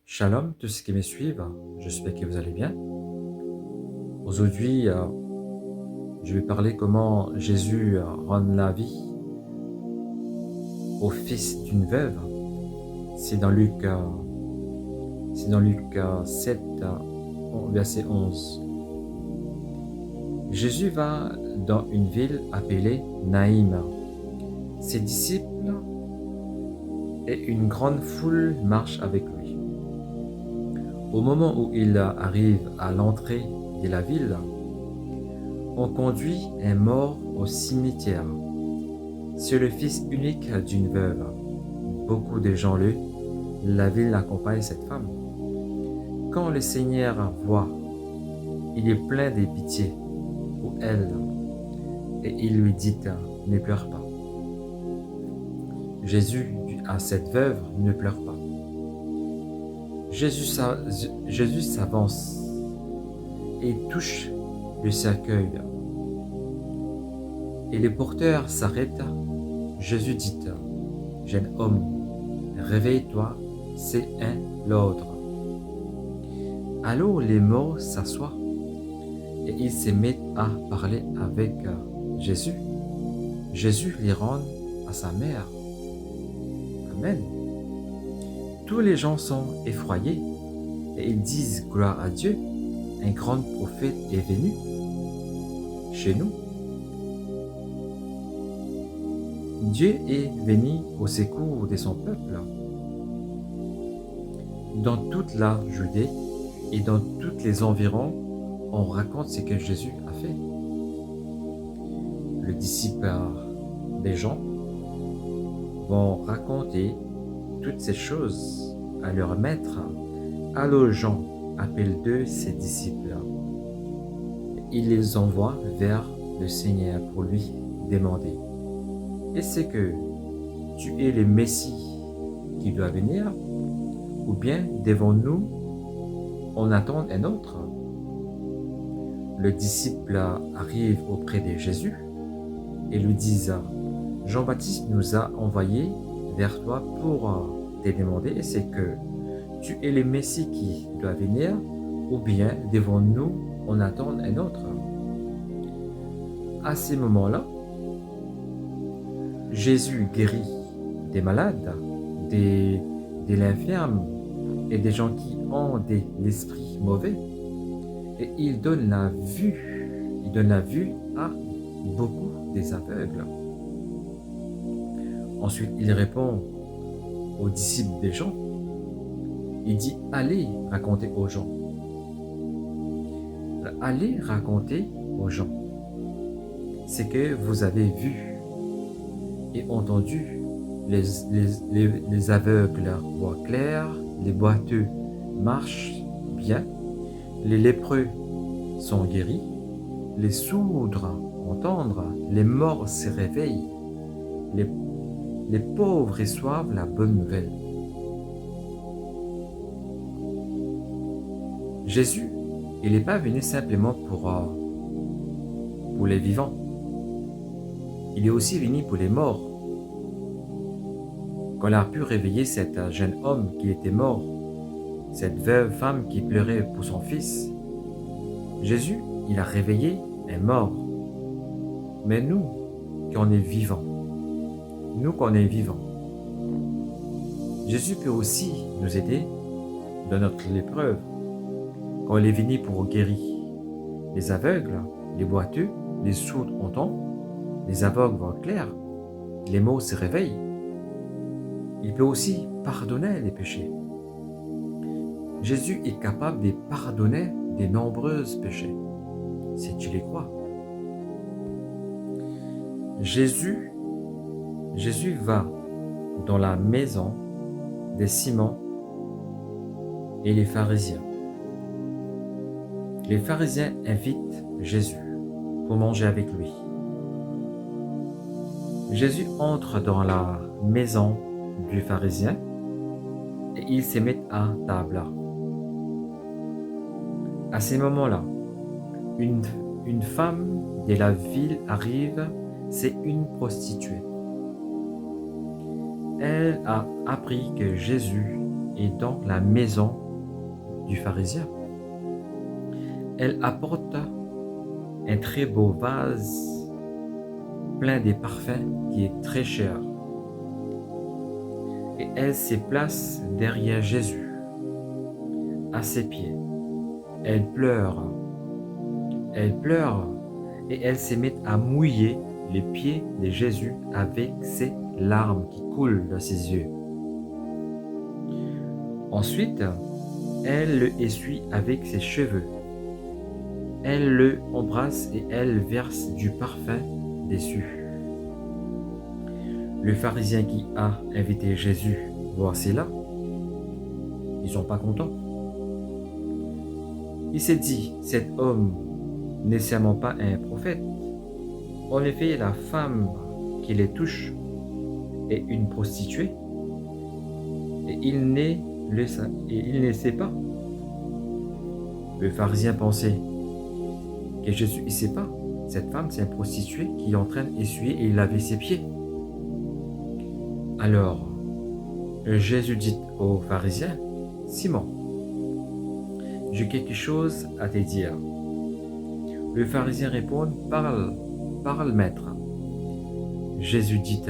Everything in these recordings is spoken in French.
Shalom, tous ceux qui me suivent, j'espère que vous allez bien. Aujourd'hui, je vais parler comment Jésus rend la vie au fils d'une veuve. C'est dans Luc 7, verset 11. Jésus va dans une ville appelée Naïm. Ses disciples et une grande foule marchent avec lui. Au moment où il arrive à l'entrée de la ville, on conduit un mort au cimetière. C'est le fils unique d'une veuve. Beaucoup de gens la ville accompagne cette femme. Quand le Seigneur voit, il est plein de pitié pour elle et il lui dit « Ne pleure pas ». Jésus dit à cette veuve « Ne pleure pas ». Jésus s'avance et touche le cercueil. Et les porteurs s'arrêtent. Jésus dit « Jeune homme, réveille-toi, c'est l'autre ». Alors les morts s'assoient et ils se mettent à parler avec Jésus. Jésus les rend à sa mère. Amen. Tous les gens sont effrayés et ils disent « Gloire à Dieu, un grand prophète est venu chez nous. Dieu est venu au secours de son peuple. » Dans toute la Judée et dans tous les environs, on raconte ce que Jésus a fait. Le disciple des gens vont raconter toutes ces choses à leur maître. Alors Jean appelle d'eux ses disciples. Il les envoie vers le Seigneur pour lui demander « Est-ce que tu es le Messie qui doit venir, ou bien devons-nous en attendre un autre ?» Le disciple arrive auprès de Jésus et lui dit « Jean-Baptiste nous a envoyés vers toi pour te demander est-ce que tu es le Messie qui doit venir, ou bien devons-nous en attendre un autre ?» À ce moment-là, Jésus guérit des malades, des l'infirme et des gens qui ont de l'esprit mauvais. Et il donne la vue à beaucoup des aveugles. Ensuite, il répond aux disciples des gens. Il dit « Allez raconter aux gens. » Allez raconter aux gens ce que vous avez vu et entendu. Les aveugles voient clair, les boiteux marchent bien, les lépreux sont guéris, les sourds entendent, les morts se réveillent, les pauvres reçoivent la bonne nouvelle. Jésus, il n'est pas venu simplement pour les vivants. Il est aussi venu pour les morts. Quand il a pu réveiller cet jeune homme qui était mort, cette veuve femme qui pleurait pour son fils, Jésus, il a réveillé un mort. Mais nous, qui on est vivants, Jésus peut aussi nous aider dans notre épreuve. Quand il est venu pour guérir les aveugles, les boiteux, les sourds entendent, les aveugles voient clair, les morts se réveillent. Il peut aussi pardonner les péchés. Jésus est capable de pardonner de nombreux péchés, si tu les crois. Jésus va dans la maison de Simon et les pharisiens. Les pharisiens invitent Jésus pour manger avec lui. Jésus entre dans la maison du pharisien et ils se mettent à table. À ce moment-là, une femme de la ville arrive, c'est une prostituée. Elle a appris que Jésus est dans la maison du pharisien. Elle apporte un très beau vase plein de parfums qui est très cher. Et elle se place derrière Jésus, à ses pieds. Elle pleure et elle se met à mouiller les pieds de Jésus avec ses larmes qui coulent de ses yeux. Ensuite, elle le essuie avec ses cheveux. Elle le embrasse et elle verse du parfum dessus. Le pharisien qui a invité Jésus voir cela, ils sont pas contents. Il s'est dit, cet homme n'est sûrement pas un prophète. En effet, la femme qui les touche est une prostituée et il ne sait pas. Le pharisien pensait que Jésus ne sait pas. Cette femme, c'est une prostituée qui est en train d'essuyer et laver ses pieds. Alors, Jésus dit au pharisien, Simon, j'ai quelque chose à te dire. Le pharisien répond, parle maître. Jésus dit,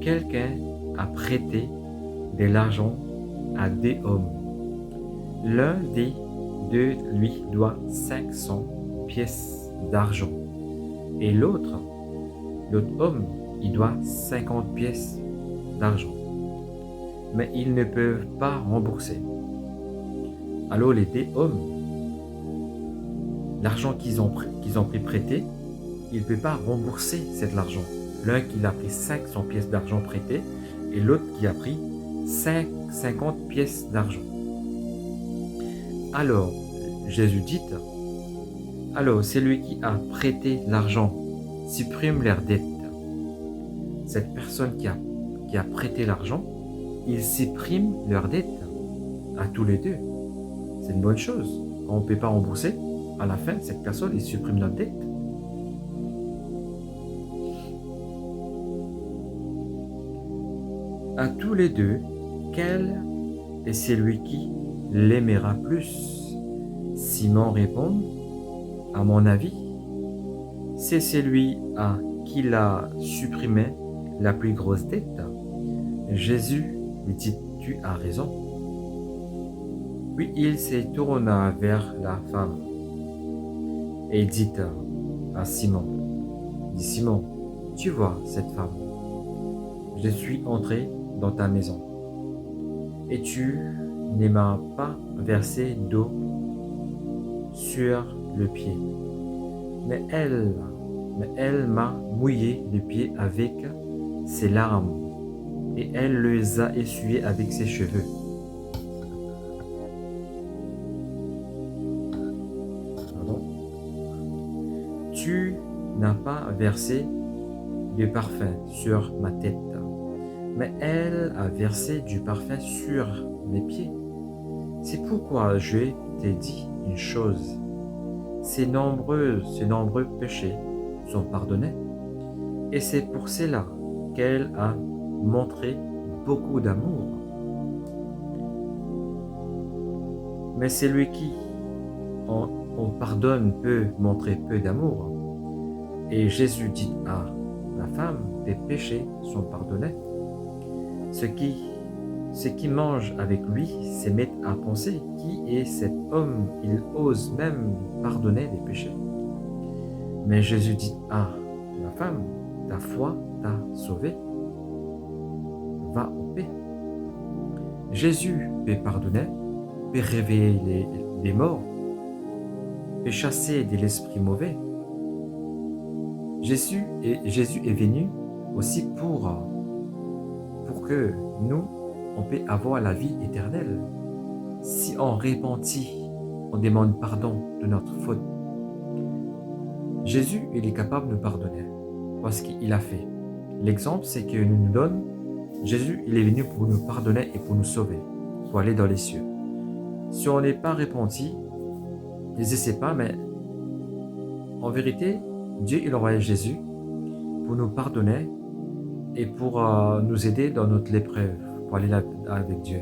quelqu'un a prêté de l'argent à deux hommes. L'un des deux lui doit 500 pièces d'argent et l'autre homme, il doit 50 pièces d'argent. Mais ils ne peuvent pas rembourser. Alors les deux hommes, l'argent qu'ils ont pris prêté, ils ne peuvent pas rembourser cet argent. L'un qui a pris 500 pièces d'argent prêté et l'autre qui a pris 50 pièces d'argent. Alors, Jésus dit, alors celui qui a prêté l'argent supprime leur dette. Cette personne qui a prêté l'argent, il supprime leur dette à tous les deux. C'est une bonne chose. Quand on ne peut pas rembourser, à la fin, cette personne, il supprime notre dette. À tous les deux, quel est celui qui l'aimera plus? Simon répond, à mon avis, c'est celui à qui l'a supprimé la plus grosse dette. Jésus lui dit, tu as raison. Puis il se tourna vers la femme et dit à Simon, Simon, tu vois cette femme, je suis entré dans ta maison et tu ne m'as pas versé d'eau sur le pied, mais elle m'a mouillé les pieds avec ses larmes et elle les a essuyés avec ses cheveux. Pardon. Tu n'as pas versé de parfum sur ma tête, mais elle a versé du parfum sur mes pieds. C'est pourquoi je t'ai dit une chose. Ces nombreux péchés sont pardonnés. Et c'est pour cela qu'elle a montré beaucoup d'amour. Mais celui qui on pardonne peut montrer peu d'amour. Et Jésus dit à la femme, tes péchés sont pardonnés. Ceux qui mangent avec lui se mettent à penser, qui est cet homme? Il ose même pardonner des péchés. Mais Jésus dit à la femme, ta foi t'a sauvée, va en paix. Jésus peut pardonner, peut réveiller les morts, peut chasser de l'esprit mauvais. Jésus est venu aussi pour que nous, on peut avoir la vie éternelle. Si on repentit, on demande pardon de notre faute. Jésus, il est capable de nous pardonner parce qu'il a fait. L'exemple, c'est qu'il nous donne, Jésus, il est venu pour nous pardonner et pour nous sauver, pour aller dans les cieux. Si on n'est pas repenti, je ne sais pas, mais en vérité, Dieu, il a envoyé Jésus pour nous pardonner et pour nous aider dans notre épreuve, pour aller là avec Dieu.